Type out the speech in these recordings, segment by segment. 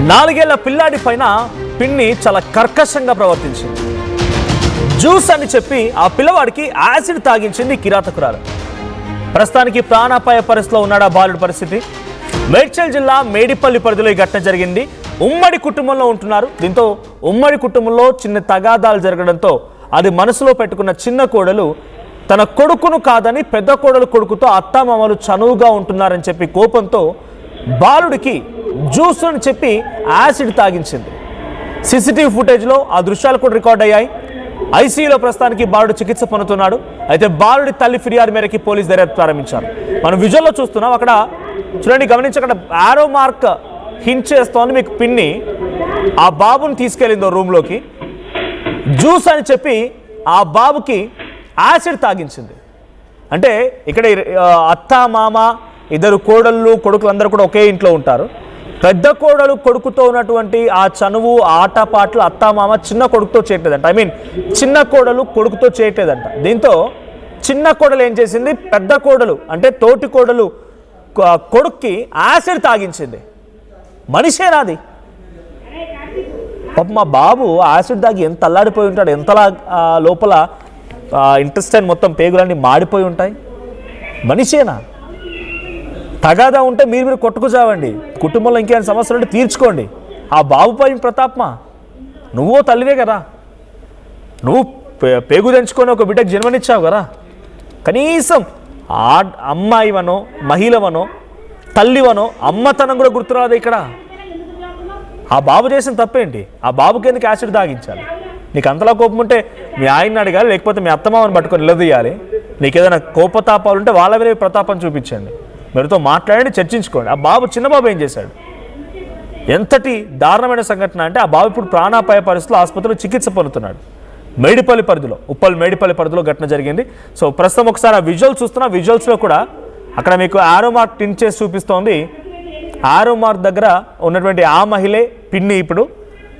4 ఏళ్ల పిల్లాడి పైన పిన్ని చాలా కర్కశంగా ప్రవర్తించింది. జ్యూస్ అని చెప్పి ఆ పిల్లవాడికి యాసిడ్ తాగించింది కిరాతకురాలు. ప్రస్తుతానికి ప్రాణాపాయ పరిస్థితిలో ఉన్నాడు ఆ బాలుడి పరిస్థితి. మేడ్చల్ జిల్లా మేడిపల్లి పరిధిలో ఈ ఘటన జరిగింది. ఉమ్మడి కుటుంబంలో ఉంటున్నారు. దీంతో ఉమ్మడి కుటుంబంలో చిన్న తగాదాలు జరగడంతో అది మనసులో పెట్టుకున్న చిన్న కోడలు తన కొడుకును కాదని పెద్ద కోడలు కొడుకుతో అత్తామామలు చనువుగా ఉంటున్నారని చెప్పి కోపంతో బాలుడికి జ్యూస్ అని చెప్పి యాసిడ్ తాగించింది. సీసీటీవీ ఫుటేజ్లో ఆ దృశ్యాలు కూడా రికార్డ్ అయ్యాయి. ఐసీయూలో ప్రస్తుతానికి బాలుడు చికిత్స పొందుతున్నాడు. అయితే బాలుడి తల్లి ఫిర్యాదు మేరకు పోలీసు దర్యాప్తు ప్రారంభించారు. మనం విజువల్లో చూస్తున్నాం. అక్కడ చూడండి, గమనించి అక్కడ ఆరో మార్క్ హింట్ చేస్తోంది మీకు పిన్ని. ఆ బాబుని తీసుకెళ్ళిందో రూమ్లోకి, జ్యూస్ అని చెప్పి ఆ బాబుకి యాసిడ్ తాగించింది. అంటే ఇక్కడ అత్త మామ ఇద్దరు కోడళ్ళు కొడుకులు అందరూ కూడా ఒకే ఇంట్లో ఉంటారు. పెద్ద కోడలు కొడుకుతో ఉన్నటువంటి ఆ చనువు ఆటపాట్లు అత్తామామ చిన్న కొడుకుతో చేయట్లేదంట. చిన్న కోడలు కొడుకుతో చేయట్లేదంట. దీంతో చిన్న కోడలు ఏం చేసింది, పెద్ద కోడలు అంటే తోటి కోడలు కొడుక్కి యాసిడ్ తాగించింది. మనిషేనాది? పాపం మా బాబు యాసిడ్ తాగి ఎంత అల్లాడిపోయి ఉంటాడు, ఎంతలా లోపల ఇంటెస్టైన్ మొత్తం పేగులన్నీ మాడిపోయి ఉంటాయి. మనిషేనా? తగాదా ఉంటే మీరు కొట్టుకుచావండి. కుటుంబంలో ఇంకేమైనా సమస్యలు ఉంటే తీర్చుకోండి. ఆ బాబుపై ప్రతాప్మా, నువ్వో తల్లివే కదా, నువ్వు పేగు తెంచుకొని ఒక బిడ్డకు జన్మనిచ్చావు కదా. కనీసం ఆ అమ్మాయివనో మహిళవనో తల్లివనో అమ్మతనం కూడా గుర్తురాదు ఇక్కడ. ఆ బాబు చేసిన తప్పేంటి? ఆ బాబుకి ఎందుకు యాసిడ్ తాగించాలి? నీకు అంతలా కోపం ఉంటే మీ ఆయన్ని అడగాలి, లేకపోతే మీ అత్తమామని పట్టుకొని నిలదీయాలి. నీకు ఏదైనా కోపతాపాలు ఉంటే వాళ్ళ మీద ప్రతాపం చూపించండి. మీరుతో మాట్లాడండి, చర్చించుకోండి. ఆ బాబు చిన్న బాబు ఏం చేశాడు? ఎంతటి దారుణమైన సంఘటన అంటే ఆ బాబు ఇప్పుడు ప్రాణాపాయ పరిస్థితుల్లో ఆసుపత్రిలో చికిత్స పొందుతున్నాడు. మేడిపల్లి పరిధిలో, ఉప్పల్ మేడిపల్లి పరిధిలో ఘటన జరిగింది. సో ప్రస్తుతం ఒకసారి ఆ విజువల్స్ చూస్తున్నా. విజువల్స్లో కూడా అక్కడ మీకు ఆరో మార్క్ టిన్ చేసి చూపిస్తోంది. ఆరో మార్క్ దగ్గర ఉన్నటువంటి ఆ మహిళే పిన్ని ఇప్పుడు.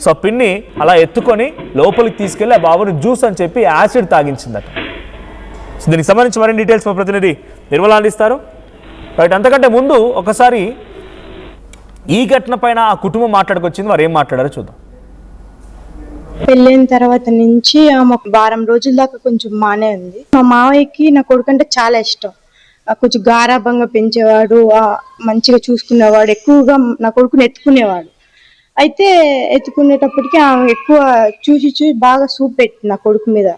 సో పిన్ని అలా ఎత్తుకొని లోపలికి తీసుకెళ్ళి ఆ బాబుని జ్యూస్ అని చెప్పి యాసిడ్ తాగించిందట. సో దీనికి సంబంధించి మరిన్ని డీటెయిల్స్ మా ప్రతినిధి నిర్మల అందిస్తారు. రైట్, అంతకంటే ముందు ఒకసారి ఈ ఘటన పైన ఆ కుటుంబం మాట్లాడుకొచ్చింది, వారు ఏం మాట్లాడారో చూద్దాం. పెళ్ళైన తర్వాత నుంచి ఆమె వారం రోజుల దాకా కొంచెం మానే ఉంది. మా మావయ్యకి నా కొడుకు అంటే చాలా ఇష్టం. కొంచెం గారాభంగా పెంచేవాడు, మంచిగా చూసుకునేవాడు, ఎక్కువగా నా కొడుకుని ఎత్తుకునేవాడు. అయితే ఎత్తుకునేటప్పటికి ఆమె ఎక్కువ చూసి బాగా సూప్ పెట్టింది నా కొడుకు మీద.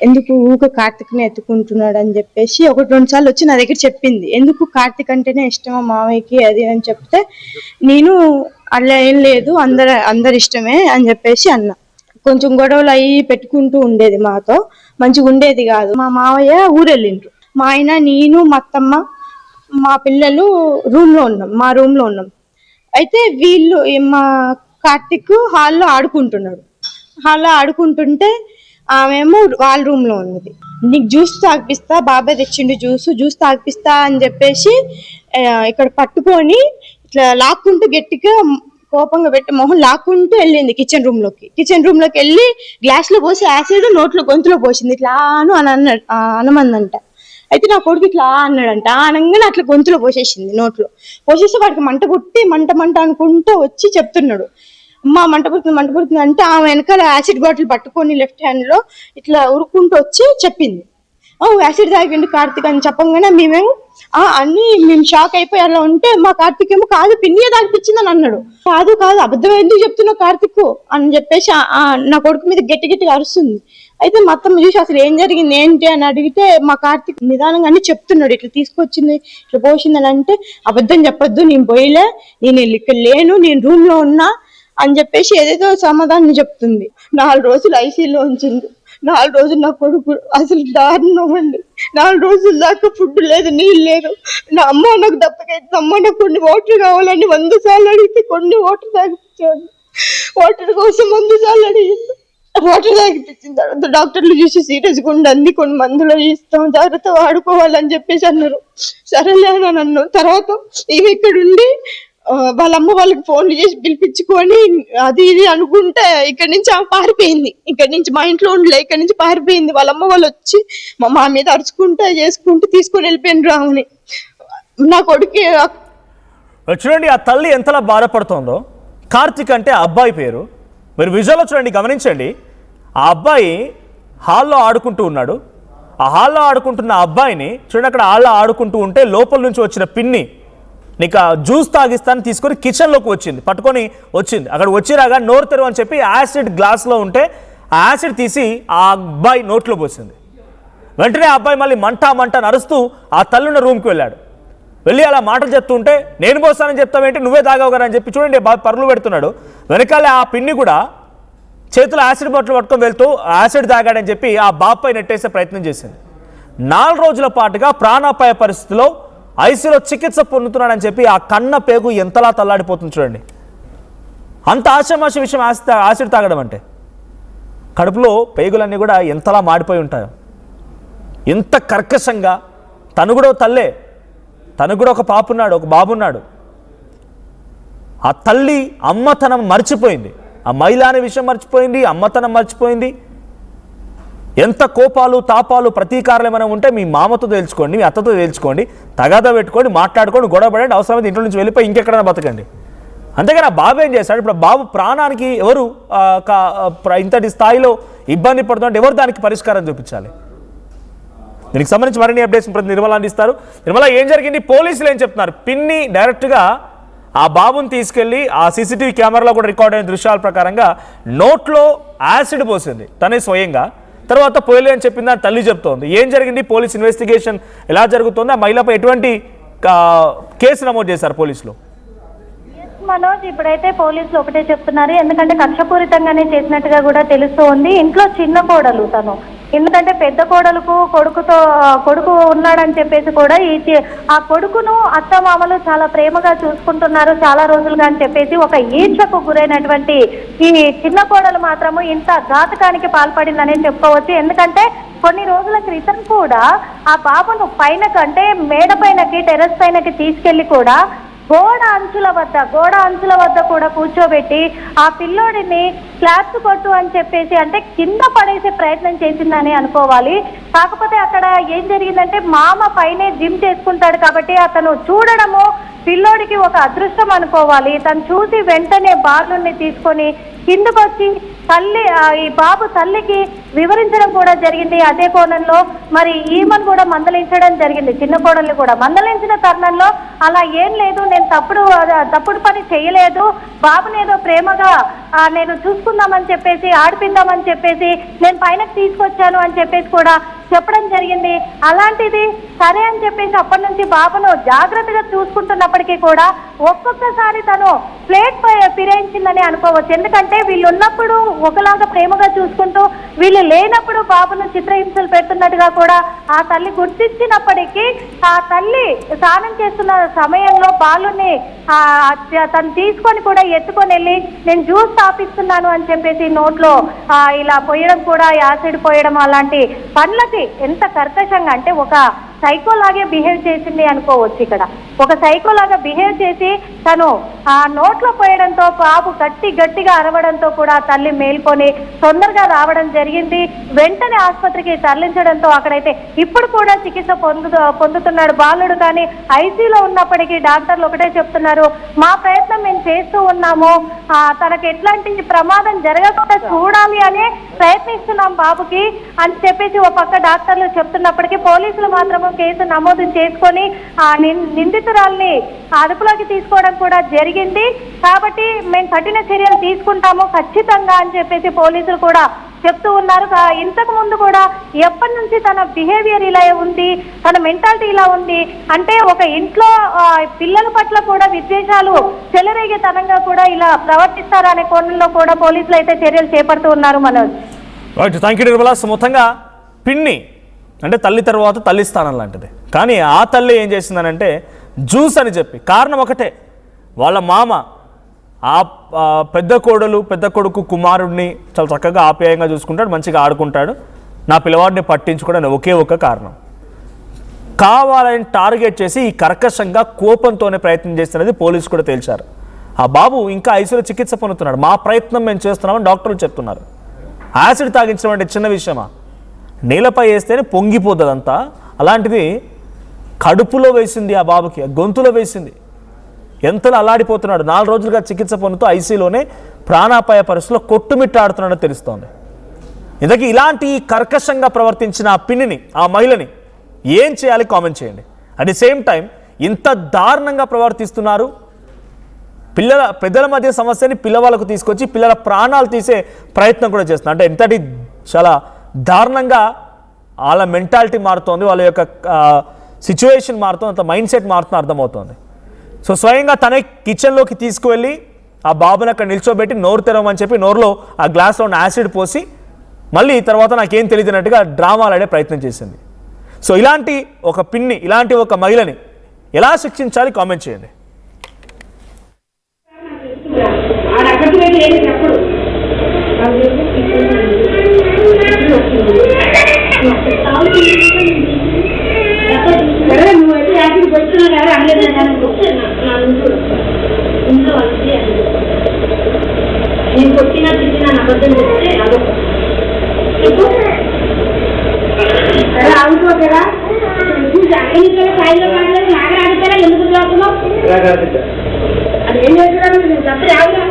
ఎందుకు ఊక కార్తీక్ని ఎత్తుకుంటున్నాడు అని చెప్పేసి 1-2 సార్లు వచ్చి నా దగ్గర చెప్పింది. ఎందుకు కార్తీక్ అంటేనే ఇష్టమా మావయ్యకి అది అని చెప్తే, నేను అలా ఏం లేదు, అందరి ఇష్టమే అని చెప్పేసి అన్నా. కొంచెం గొడవలు అయ్యి పెట్టుకుంటూ ఉండేది, మాతో మంచిగా ఉండేది కాదు. మా మావయ్య ఊరెళ్ళిండ్రు. మా ఆయన, నేను, మా అత్తమ్మ, మా పిల్లలు మా రూమ్ లో ఉన్నాం. అయితే వీళ్ళు మా కార్తీక్ హాల్లో ఆడుకుంటున్నాడు. హాల్లో ఆడుకుంటుంటే ఆమెమో వాళ్ళ రూమ్ లో ఉన్నది. నీకు జ్యూస్ తాగిపిస్తా, బాబాయ్ తెచ్చిండు జ్యూస్ తాగిపిస్తా అని చెప్పేసి ఇక్కడ పట్టుకొని ఇట్లా లాక్కుంటూ గట్టిగా కోపంగా పెట్టి మొహం లాక్కుంటూ వెళ్ళింది కిచెన్ రూమ్ లోకి వెళ్ళి గ్లాస్ లో పోసి యాసిడ్ గొంతులో పోసింది. ఇట్లా అనమందంట. అయితే నా కొడుకు ఇట్లా అన్నాడంట. అనగానే అట్లా గొంతులో నోట్లో పోసేసి వాడికి మంట అనుకుంటూ వచ్చి చెప్తున్నాడు, అమ్మ మంట పుడుతుంది అంటే ఆమె వెనకాల యాసిడ్ బాటిల్ పట్టుకొని లెఫ్ట్ హ్యాండ్ లో ఇట్లా ఉరుక్కుంటూ వచ్చి చెప్పింది, యాసిడ్ తాగిండు కార్తీక్ అని చెప్పంగానే మేము షాక్ అయిపోయి అలా ఉంటే, మా కార్తీక్ ఏమో కాదు పిన్నియే తాగిపించిందని అన్నాడు. కాదు అబద్ధం ఎందుకు చెప్తున్నావు కార్తీక్ అని చెప్పేసి నా కొడుకు మీద గట్టిగా అరుస్తుంది. అయితే మా అత్తమ్మ చూసి అసలు ఏం జరిగింది ఏంటి అని అడిగితే, మా కార్తీక్ నిదానంగా అన్ని చెప్తున్నాడు. ఇట్లా తీసుకొచ్చింది, ఇట్లా పోసింది అని అంటే, అబద్ధం చెప్పొద్దు, నేను పోయిలే, నేను ఇక్కడ లేను, నేను రూమ్ లో ఉన్నా అని చెప్పేసి ఏదేదో సమాధానం చెప్తుంది. 4 రోజులు ఐసీయూలో ఉంచింది. 4 రోజులు నా కొడుకు అసలు దారుణం అండి. 4 రోజుల దాకా ఫుడ్ లేదు, నీళ్ళు లేదు. నా అమ్మ నాకు దప్పకైతే, అమ్మ నాకు కొన్ని వాటర్ కావాలని 100 సార్లు అడిగితే కొన్ని వాటర్ తాగిపించాడు. వాటర్ కోసం 100 సార్లు అడిగింది. వాటర్ తాగిపించిన తర్వాత డాక్టర్లు చూసి సీరియస్గా ఉండండి, కొన్ని మందులు ఇస్తాం, జాగ్రత్త వాడుకోవాలని చెప్పేసి అన్నారు. సరేలే అని అన్నాను. తర్వాత ఇవి ఇక్కడుండి వాళ్ళ అమ్మ వాళ్ళకి ఫోన్లు చేసి పిలిపించుకొని అది ఇది అనుకుంటే ఇక్కడి నుంచి ఆమె పారిపోయింది. ఇక్కడి నుంచి మా ఇంట్లో ఉండలే, ఇక్కడి నుంచి పారిపోయింది. వాళ్ళ అమ్మ వాళ్ళు వచ్చి మా మీద అరుచుకుంటా చేసుకుంటూ తీసుకొని వెళ్ళిపోయినరు ఆమెని. నా కొడుకు చూడండి, ఆ తల్లి ఎంతలా బాధపడుతోందో. కార్తిక్ అంటే ఆ అబ్బాయి పేరు. మీరు విజువల్లో చూడండి, గమనించండి. ఆ అబ్బాయి హాల్లో ఆడుకుంటూ ఉన్నాడు. ఆ హాల్లో ఆడుకుంటున్న అబ్బాయిని చూడండి, అక్కడ హాల్లో ఆడుకుంటూ ఉంటే లోపల నుంచి వచ్చిన పిన్ని నీకు జ్యూస్ తాగిస్తాను తీసుకొని కిచెన్లోకి వచ్చింది, పట్టుకొని వచ్చింది. అక్కడ వచ్చిరాగా నోరు తెరువు అని చెప్పి యాసిడ్ గ్లాస్లో ఉంటే ఆ యాసిడ్ తీసి ఆ అబ్బాయి నోట్లో పోసింది. వెంటనే ఆ అబ్బాయి మళ్ళీ మంట నరుస్తూ ఆ తల్లున్న రూమ్కి వెళ్ళాడు. వెళ్ళి అలా మాటలు చెప్తుంటే నేను పోస్తానని చెప్తావేంటి, నువ్వే తాగావు కదా అని చెప్పి చూడండి పరులు పెడుతున్నాడు. వెనకాలే ఆ పిన్ని కూడా చేతులు యాసిడ్ బాటిల్ పట్టుకొని వెళ్తూ యాసిడ్ తాగాడని చెప్పి ఆ బాబుపై నెట్టేసే ప్రయత్నం చేసింది. 4 రోజుల పాటుగా ప్రాణాపాయ పరిస్థితిలో ఐసీలో చికిత్స పొందుతున్నాడని చెప్పి ఆ కన్న పేగు ఎంతలా తల్లాడిపోతుంది చూడండి. అంత ఆషామాష విషయం యాసిడ్ తాగడం అంటే. కడుపులో పేగులన్నీ కూడా ఎంతలా మాడిపోయి ఉంటాయో, ఎంత కర్కశంగా. తను కూడా తల్లే, తనకు కూడా ఒక పాపున్నాడు, ఒక బాబున్నాడు. ఆ తల్లి అమ్మతనం మర్చిపోయింది, ఆ మహిళ అనే విషయం మర్చిపోయింది, అమ్మతనం మర్చిపోయింది. ఎంత కోపాలు తాపాలు ప్రతీకారాలు ఏమైనా ఉంటే మీ మామతో తేల్చుకోండి, మీ అత్తతో తేల్చుకోండి, తగాదా పెట్టుకోండి, మాట్లాడుకోండి, గొడవ పడండి, అవసరమైతే ఇంట్లో నుంచి వెళ్ళిపోయి ఇంకెక్కడైనా బతకండి. అంతేగాని ఆ బాబు ఏం చేశాడు? ఇప్పుడు బాబు ప్రాణానికి ఎవరు ఇంతటి స్థాయిలో ఇబ్బంది పడుతుంటే ఎవరు దానికి పరిష్కారం చూపించాలి? దీనికి సంబంధించి మరిన్ని అప్డేట్స్ ప్రతి నిర్మల అందిస్తారు. నిర్మల, ఏం జరిగింది? పోలీసులు ఏం చెప్తున్నారు? పిన్ని డైరెక్ట్గా ఆ బాబుని తీసుకెళ్లి ఆ సీసీటీవీ కెమెరాలో కూడా రికార్డ్ అయిన దృశ్యాల ప్రకారంగా నోట్లో యాసిడ్ పోసింది తనే స్వయంగా. తర్వాత పోయలే అని చెప్పింది అని తల్లి చెప్తోంది. ఏం జరిగింది? పోలీస్ ఇన్వెస్టిగేషన్ ఎలా జరుగుతుంది? ఆ మహిళపై ఎటువంటి కేసు నమోదు చేశారు పోలీసులు? మనోజ్, ఇప్పుడైతే పోలీసులు ఒకటే చెప్తున్నారు, ఎందుకంటే కక్షపూరితంగానే చేసినట్టుగా కూడా తెలుస్తూ ఉంది. ఇంట్లో చిన్న కోడలు తను, ఎందుకంటే పెద్ద కోడలకు కొడుకు ఉన్నాడని చెప్పేసి కూడా ఆ కొడుకును అత్తమామలు చాలా ప్రేమగా చూసుకుంటున్నారు చాలా రోజులుగా అని చెప్పేసి ఒక ఈర్షకు గురైనటువంటి ఈ చిన్న కోడలు మాత్రము ఇంత ఘాతకానికి పాల్పడిందని చెప్పుకోవచ్చు. ఎందుకంటే కొన్ని రోజుల క్రితం కూడా ఆ బాబును పైనకు, అంటే మేడ పైనకి, టెర్రస్ పైనకి తీసుకెళ్లి కూడా గోడ అంచుల వద్ద కూడా కూర్చోబెట్టి ఆ పిల్లోడిని క్లాప్స్ కొట్టు అని చెప్పేసి, అంటే కింద పడేసే ప్రయత్నం చేసిందని అనుకోవాలి. కాకపోతే అక్కడ ఏం జరిగిందంటే మామ పైనే జిమ్ చేసుకుంటాడు కాబట్టి అతను చూడడము పిల్లోడికి ఒక అదృష్టం అనుకోవాలి. తను చూసి వెంటనే బాలుని తీసుకొని కిందకు వచ్చి ఈ బాబు తల్లికి వివరించడం కూడా జరిగింది. అదే కోణంలో మరి ఈమెను కూడా మందలించడం జరిగింది, చిన్న కోడల్ని కూడా మందలించిన తరుణంలో అలా ఏం లేదు, నేను తప్పుడు పని చేయలేదు, బాబుని ఏదో ప్రేమగా నేను చూసుకుందామని చెప్పేసి, ఆడిపిద్దామని చెప్పేసి నేను పైనకి తీసుకొచ్చాను అని చెప్పేసి కూడా చెప్పడం జరిగింది. అలాంటిది సరే అని చెప్పేసి అప్పటి నుంచి బాబును జాగ్రత్తగా చూసుకుంటున్నప్పటికీ కూడా ఒక్కొక్కసారి తను ప్లేట్ ఫిరాయించిందని అనుకోవచ్చు. ఎందుకంటే వీళ్ళు ఉన్నప్పుడు ఒకలాగా ప్రేమగా చూసుకుంటూ వీళ్ళు లేనప్పుడు బాబును చిత్రహింసలు పెడుతున్నట్టుగా కూడా ఆ తల్లి గుర్తించినప్పటికీ ఆ తల్లి స్నానం చేస్తున్న సమయంలో బాలుని తను తీసుకొని కూడా ఎత్తుకొని వెళ్ళి నేను జ్యూస్ తాపిస్తున్నాను అని చెప్పేసి నోట్లో ఇలా పోయడం కూడా, యాసిడ్ పోయడం, అలాంటి పనులకి ఎంత కర్కశంగా అంటే ఒక సైకోలాగే బిహేవ్ చేసింది అనుకోవచ్చు. ఇక్కడ ఒక సైకోలాగా బిహేవ్ చేసి తను ఆ నోట్లో పోయడంతో బాబు గట్టిగా అరవడంతో కూడా తల్లి మేల్కొని తొందరగా రావడం జరిగింది. వెంటనే ఆసుపత్రికి తరలించడంతో అక్కడైతే ఇప్పుడు కూడా చికిత్స పొందుతున్నాడు బాలుడు. కానీ ఐసీలో ఉన్నప్పటికీ డాక్టర్లు ఒకటే చెప్తున్నారు, మా ప్రయత్నం మేము చేస్తూ ఉన్నాము, తనకు ఎట్లాంటి ప్రమాదం జరగకుండా చూడాలి అని ప్రయత్నిస్తున్నాం బాబుకి అని చెప్పేసి ఒక పక్క డాక్టర్లు చెప్తున్నప్పటికీ పోలీసులు మాత్రం కేసు నమోదు చేసుకొని ఆ నిందితురాల్ని అదుపులోకి తీసుకోవడం కూడా జరిగింది. కాబట్టి మేము కఠిన చర్యలు తీసుకుంటాము ఖచ్చితంగా అని చెప్పేసి పోలీసులు కూడా చెప్తూ ఉన్నారు. ఇంతకు ముందు కూడా ఎప్పటి నుంచి తన బిహేవియర్ ఇలా ఉంది, తన మెంటాలిటీ ఇలా ఉంది అంటే ఒక ఇంట్లో పిల్లల పట్ల కూడా విద్వేషాలు చెలరేగే తనంగా కూడా ఇలా ప్రవర్తిస్తారనే కోణంలో కూడా పోలీసులు అయితే చర్యలు చేపడుతూ ఉన్నారు. Manoj, thank you Nirmala. మొత్తంగా పిన్ని అంటే తల్లి తర్వాత తల్లి స్థానం లాంటిది. కానీ ఆ తల్లి ఏం చేసిందనంటే జ్యూస్ అని చెప్పి, కారణం ఒకటే, వాళ్ళ మామ ఆ పెద్ద కొడుకు కుమారుడిని చాలా చక్కగా ఆప్యాయంగా చూసుకుంటాడు, మంచిగా ఆడుకుంటాడు, నా పిల్లవాడిని పట్టించుకోవడానికి ఒకే ఒక కారణం. కావాలని టార్గెట్ చేసి ఈ కర్కశంగా కోపంతోనే ప్రయత్నం చేస్తున్నది పోలీసు కూడా తేల్చారు. ఆ బాబు ఇంకా ఐసీలో చికిత్స పొందుతున్నాడు. మా ప్రయత్నం మేము చేస్తున్నామని డాక్టర్లు చెప్తున్నారు. యాసిడ్ తాగించడం అంటే చిన్న విషయమా? నేలపై వేస్తేనే పొంగిపోతుందంతా, అలాంటిది కడుపులో వేసింది, ఆ బాబుకి గొంతులో వేసింది. ఎంతలో అల్లాడిపోతున్నాడు. 4 రోజులుగా చికిత్స పొందుతూ ఐసీలోనే ప్రాణాపాయ పరిస్థితిలో కొట్టుమిట్టాడుతున్నాడో తెలుస్తోంది. ఇంతకీ ఇలాంటి కర్కశంగా ప్రవర్తించిన ఆ పిన్నిని, ఆ మహిళని ఏం చేయాలి కామెంట్ చేయండి. అట్ ది సేమ్ టైం ఇంత దారుణంగా ప్రవర్తిస్తున్నారు, పెద్దల మధ్య సమస్యని పిల్లవాళ్ళకు తీసుకొచ్చి పిల్లల ప్రాణాలు తీసే ప్రయత్నం కూడా చేస్తున్నారు. అంటే ఎంతటి చాలా దారుణంగా వాళ్ళ మెంటాలిటీ మారుతోంది, వాళ్ళ యొక్క సిచ్యువేషన్ మారుతుంది, అంత మైండ్ సెట్ మారుతుంది అర్థమవుతోంది. సో స్వయంగా తనే కిచెన్లోకి తీసుకువెళ్ళి ఆ బాబుని అక్కడ నిల్చోబెట్టి నోరు తెరవమని చెప్పి నోరులో ఆ గ్లాస్లో ఉన్న యాసిడ్ పోసి మళ్ళీ తర్వాత నాకేం తెలియదున్నట్టుగా డ్రామాలు ఆడే ప్రయత్నం చేసింది. సో ఇలాంటి ఒక పిన్ని, ఇలాంటి ఒక మహిళని ఎలా శిక్షించాలి కామెంట్ చేయండి. నువ్వైతే యాక్టివ్ పెడుతున్నావు కదా అనేది నేను కొట్టినా తిట్టినా అబద్ధం చెప్తే అదొక ఆగిపోతారా చూసి స్థాయిలో మాట్లాడి నాగర ఆగుతారా ఎందుకు చదువుతున్నావు అది ఏం చేస్తున్నాడు నువ్వు తప్పదు ఆగురా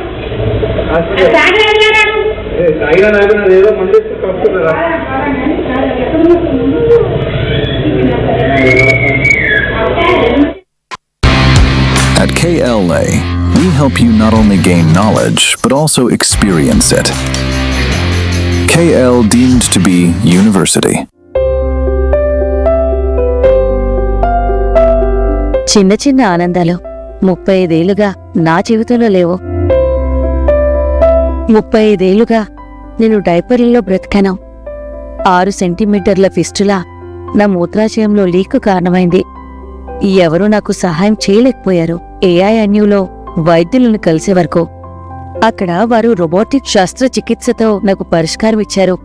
At KLA, we help you not only gain knowledge, but also experience it. KL deemed to be university. చిన్న చిన్న ఆనందాలు 35 ఏళ్లుగా నా జీవితంలో లేవు. 35 ఏళ్లుగా నేను డైపర్లలో బ్రతికాను. 6 సెంటీమీటర్ల ఫిస్టులా నా మూత్రాశయంలో లీకు కారణమైంది. ఎవరూ నాకు సహాయం చేయలేకపోయారు. AINUలో వైద్యులను కలిసే వరకు అక్కడ వారు రోబోటిక్ శస్త్రచికిత్సతో నాకు పరిష్కారం ఇచ్చారు.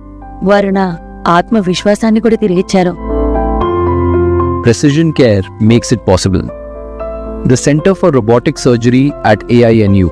వారు నా ఆత్మవిశ్వాసాన్ని కూడా తిరిగిచ్చారు. Precision care makes it possible. The Center for Robotic Surgery at AINU